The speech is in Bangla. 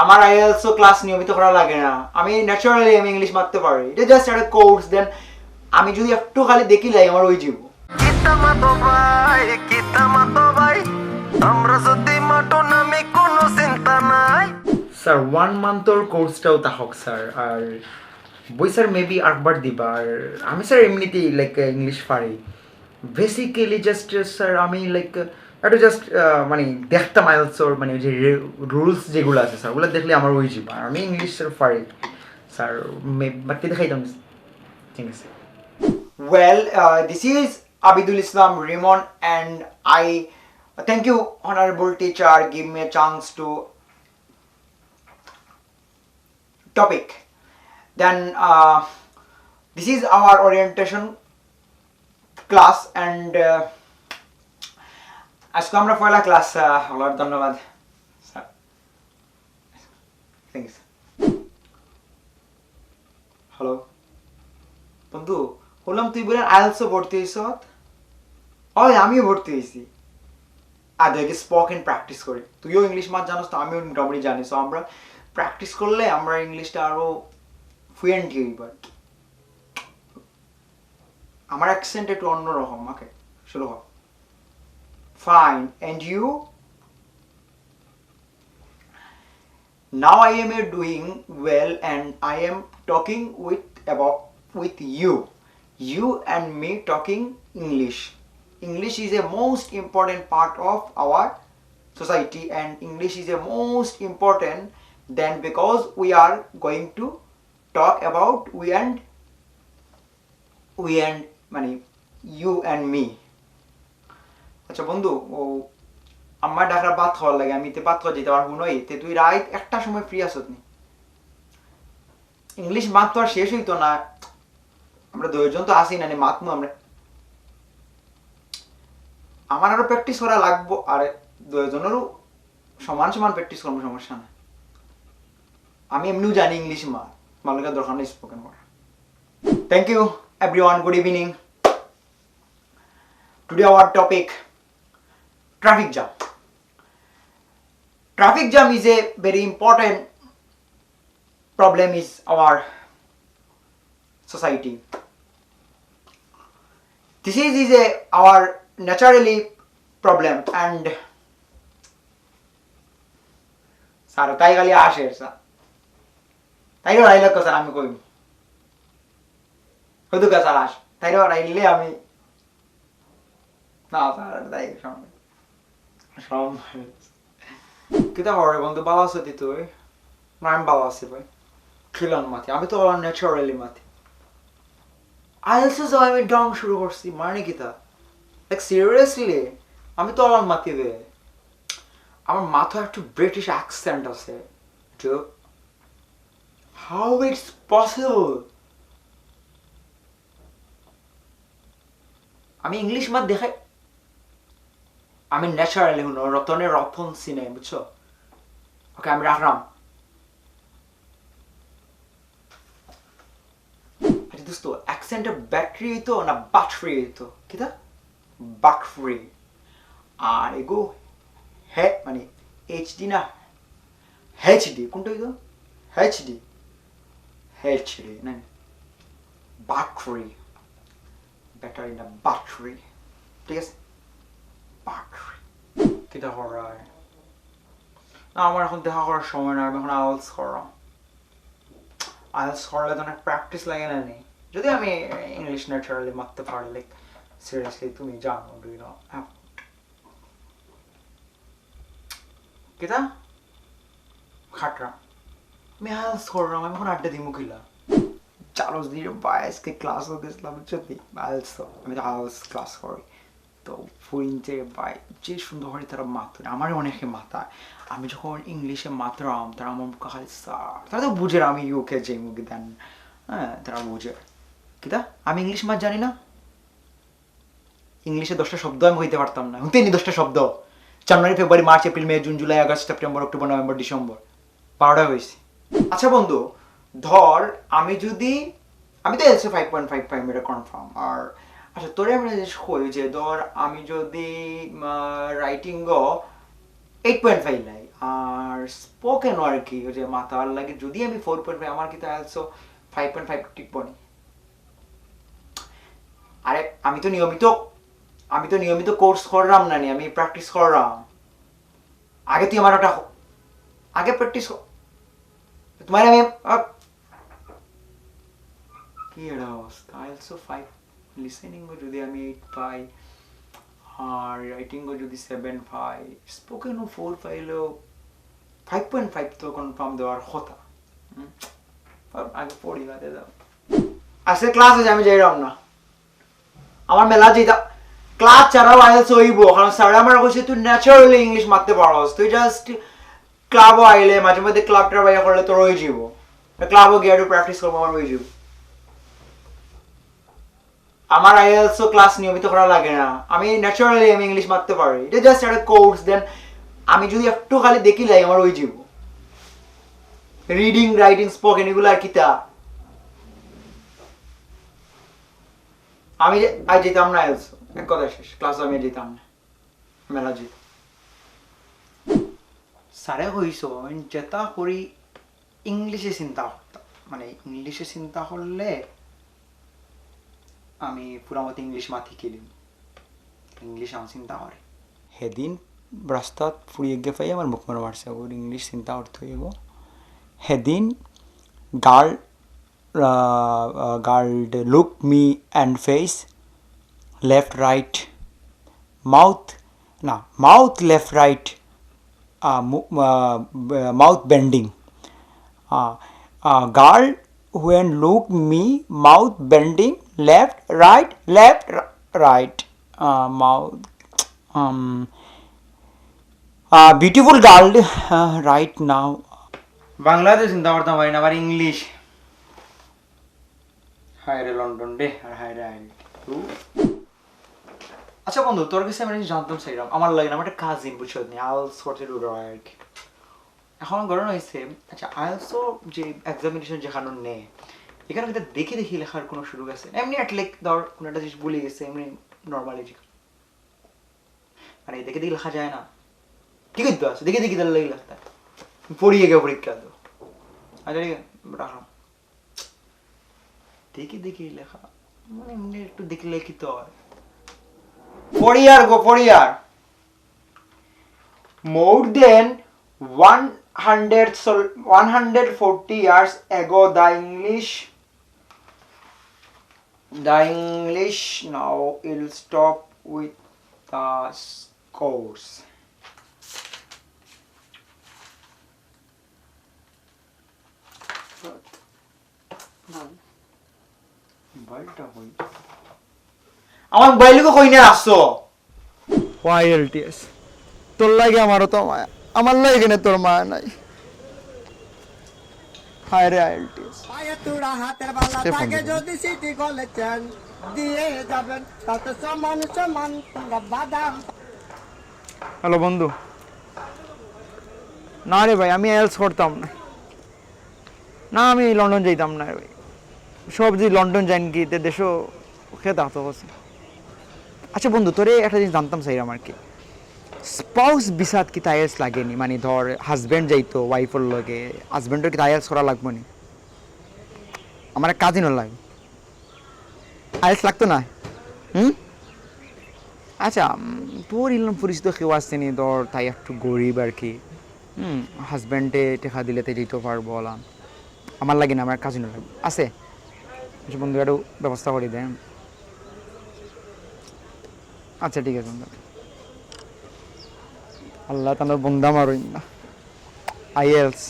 আমার আইএলটিএস ক্লাস নিয়মিত করা লাগে না, আমি ন্যাচারালি আমি ইংলিশ মারতে পারি, এটা জাস্ট একটা কোর্স। দেন আমি যদি একটু খালি দেখি লাই আমার ওই জীব স্যার 1 মান্থর কোর্সটাও তাহক স্যার, আর বই স্যার মেবি আরেকবার দিবা। আর আমি স্যার এমনিতেই লাইক ইংলিশ পারি বেসিক্যালি, জাস্ট স্যার আমি লাইক একটু জাস্ট মানে দেখতাম আইএলটিএস মানে যে রুলস যেগুলো আছে স্যার ওগুলো দেখলে আমার ওই জীব, আর আমি ইংলিশ স্যার পারি স্যার, বাকি দেখাইতাম। ঠিক আছে। Well, this is Abidul Islam Rimon, and I thank you, honorable teacher, give me a chance to topic. Then this is our orientation class, and আজকে আমরা পয়লা ক্লাস হলার ধন্যবাদ স্যার, থ্যাংকস। হ্যালো বন্ধু, বললাম তুই বলেন আইএলটিএস ভর্তি হয়েছ? ওই আমিও ভর্তি হয়েছি। আর দেখি স্পোকেন প্র্যাকটিস করি, তুইও ইংলিশ মাছ জানোস তো, আমিও মোটামুটি জানি। সো আমরা প্র্যাকটিস করলে আমরা ইংলিশটা আরো ফ্লুয়েন্ট হই। বাট আমার অ্যাকসেন্ট একটু অন্যরকম। ওকে, শুরু হ। Fine, and you? Now I am doing well, and I am talking with you. You and me talking English. English is a most important part of our society, and English is a most important then because we are going to talk about we and মানে you and me. আচ্ছা বন্ধু, ও আমার ডাকরা ভাত খাওয়ার লাগে, আমি তে ভাত খাওয়া যেতে পারবো নই, তে তুই রাত একটা সময় ফ্রি আসত নি? ইংলিশ মাত তো আর শেষ হইতো না, আমরা দুইজন তো আসি না মাতমু আমরা, আমার আরো প্র্যাকটিস করা লাগবো, আর দুইজনেরও সমান সমান প্র্যাকটিস করবো, সমস্যা না। আমি এমনিও জানি ইংলিশ মালুকের দরকার নেই স্পোকেন করা। Thank you everyone, good evening. Today our topic traffic jam. Traffic jam is a very important problem in our society. This is our naturally problem, and sir তাই গালি আসে স্যার, তাই রাইলে তো স্যার আমি কই হয়তো কা স্যার আস তাই রাইলে আমি না স্যার তাই সামনে কিতা হরে বন্ধু, ভালো আছো তুই? না আমি ভালো আছি ভাই। খিলান মাতি, আমি তো ন্যাচারালি মাতি। আইএলটিএস আমি ডং শুরু করছি, মানে কিতা লাইক সিরিয়াসলি আমি তো মাতি রে। আমার মাথায় একটু ব্রিটিশ অ্যাকসেন্ট আছে। How it's possible? আমি ইংলিশ মাত দেখাই, আমি ন্যাচারালি হলো রতনের রতন সিনে, বুঝছো? ওকে আমি রাখলাম। আচ্ছা দোস্ত, অ্যাকসেন্টের ব্যাটারি হইতো না ব্যাটারি হইতো? কিতা ব্যাটারি। আর এগো হে মানে এইচডি না এইচডি, কোনটা হইতো? এইচডি এইচডি না, ব্যাটারি, ব্যাটারি না ব্যাটারি, ঠিক আছে? কিতা করায় না, আমার এখন দেখা করার সময় না, আমি এখন আইএলটিএস করাম। আইএলটিএস করলে তো অনেক প্র্যাকটিস লাগে না নি, যদি আমি ইংলিশ ন্যাচারালি মারতে পারি, লাইক সিরিয়াসলি তুমি জানো ডু ইউ নো কিতা খাটরা আমি আইএলটিএস করলাম, আমি এখন আড্ডা দিমু কিলা চারোস দিয়ে বাইশকে ক্লাসও গেছিলাম, যদি আইএলটিএস আমি তো আইএলটিএস ক্লাস করি তো ফুইনতে বাই যে সুন্দর হয় তারা মাত্র আমার অনেকে মাথায়, আমি যখন ইংলিশে মাত্রাম তারা আমার খালি স্যার, তারা তো বুঝে আমি ইউকে যে মুখে দেন, হ্যাঁ তারা বুঝে কিতা আমি ইংলিশ মাত জানি না। ইংলিশে 10টা শব্দ আমি হইতে পারতাম না, হইতে নি 10টা শব্দ। জানুয়ারি ফেব্রুয়ারি March April May June July August September October November December 12টা হয়েছে। আচ্ছা বন্ধু ধর আমি তো এলসি 5.55 এটা কনফার্ম। আর আচ্ছা তোরে আমি কই যে ধর আমি যদি রাইটিং 8.5 লাই আর স্পোকেন আর কি ওই যে মাথার লাগে যদি আমি 4.5 আমার কিন্তু আইএলটিএস 5.5 টিকবো নি। আরে আমি তো নিয়মিত কোর্স করলাম না নি, আমি প্র্যাকটিস করলাম। আগে তুই আমার ওটা আগে প্র্যাকটিস তোমার আমি কি এটা অবস্থা। আইএলটিএস 5 লিসেনিং যদি আমি 8 পাই আর রাইটিং যদি 7 পাই, স্পোকেন 4 পাইলেও 5.5 তো কনফার্ম দেওয়ার কথা। আগে পড়ি বাদে দাও। আজকে ক্লাস আছে আমি যাইলাম না, আমার মেলা যেটা ক্লাস ছাড়াও আইএলটিএস হইব, কারণ স্যার আমার কইছে তুই ন্যাচারালি ইংলিশ মারতে পারস, তুই জাস্ট ক্লাবও আইলে মাঝে মধ্যে ক্লাবটা বাইয়া করলে তোর হয়ে যাব, ক্লাবও গিয়ে একটু প্র্যাকটিস করবো আমার হয়ে যাব। আমার আইএলটিএস ক্লাস নিয়মিত করা লাগে না, আমি ন্যাচারালি আমি ইংলিশ মারতে পারি, এটা জাস্ট একটা কোর্স। দেন আমি যদি একটু খালি দেখি লাই আমার হয়ে যাব। রিডিং রাইটিং স্পোকেন এগুলো আর কিতা আমি আজ যেতাম না আইএলটিএস, এক কথা শেষ, ক্লাস আমি যেতাম না, মেলা যেতাম। স্যারে কইছো আমি যেটা করি ইংলিশে চিন্তা করতাম, মানে ইংলিশে চিন্তা করলে আমি পুরা মতো ইংলিশ মাথি খেলিম, ইংলিশ আমার চিন্তা করে। সেদিন রাস্তাত ফুরিয়ে গে পাই আমার মুখ মারা মারছে ওর ইংলিশ চিন্তা করতে হইব। সেদিন guard look me and face left right mouth left right mouth bending, girl when look me mouth bending left right mouth beautiful girl right now। বাংলাতে চিন্তা করতাম পারি না, আবার ইংলিশ। হায় রে লন্ডন রে, আর হায় রে আচ্ছা বন্ধু তোর কাছে আমি জানতাম চাইলাম, আমার লাগে না আমার একটা কাজিন বুঝছো নি আইএলটিএস করতে দূর আর কি। এখন ঘটনা হয়েছে, আচ্ছা আইএলটিএস যে এক্সামিনেশন যেখানে নেয় এখানে কিন্তু দেখে দেখি লেখার কোনো সুযোগ আছে? এমনি অ্যাটলিক ধর কোনো একটা জিনিস ভুলে গেছে এমনি নর্মালি মানে দেখে দেখে লেখা যায় না, ঠিক তো আছে দেখে দেখি তাহলে লেখা পড়িয়ে গে পরীক্ষা তো আচ্ছা ঠিক আছে রাখলাম। দেখে দেখি লেখা মানে এমনি একটু দেখলে কি তো হয়। 4 year go 4 year more than 140 years ago the English now will stop with the course। আমার বাইলকে কই না আসছো আইএলটিএস তোর লাগে আমারও তো মায়া, আমার লাগে না তোর মায়া নাই। হায় রে আইএলটিএস পায়ে তোরা হাতের বালা থাকে যদি সিটি গলে চান দিয়ে যাবেন তাতে সমান সমান তোমরা বাদাম। হ্যালো বন্ধু, না রে ভাই আমি আইএলটিএস করতাম না, না আমি লন্ডন যাইতাম না ভাই, সব যে লন্ডন যাইন কি দেশও খেতে হতো। আচ্ছা বন্ধু তোরে একটা জিনিস জানতাম চাইলাম আর কি, স্পাউস ভিসাত কি আইএলটিএস লাগেনি? মানে ধর হাজব্যান্ড যাইতো ওয়াইফের লগে, হাজব্যান্ডের কি আইএলটিএস করা লাগবে নি? আমার এক কাজিনও লাগে আইএলটিএস লাগতো না। আচ্ছা তোর ইলম পরিচিত কেউ আসছেনি ধর তাই একটু গরিব আর কি, হাজব্যান্ডে টেকা দিলে তো যেতে পারবো বললাম, আমার লাগে না আমার কাজিনও লাগবে আছে। আচ্ছা বন্ধু একটু ব্যবস্থা করে দেন। আচ্ছা ঠিক আছে বন্ধু, আল্লাহ তাআলা বন্দা মারুন না আইএলটিএস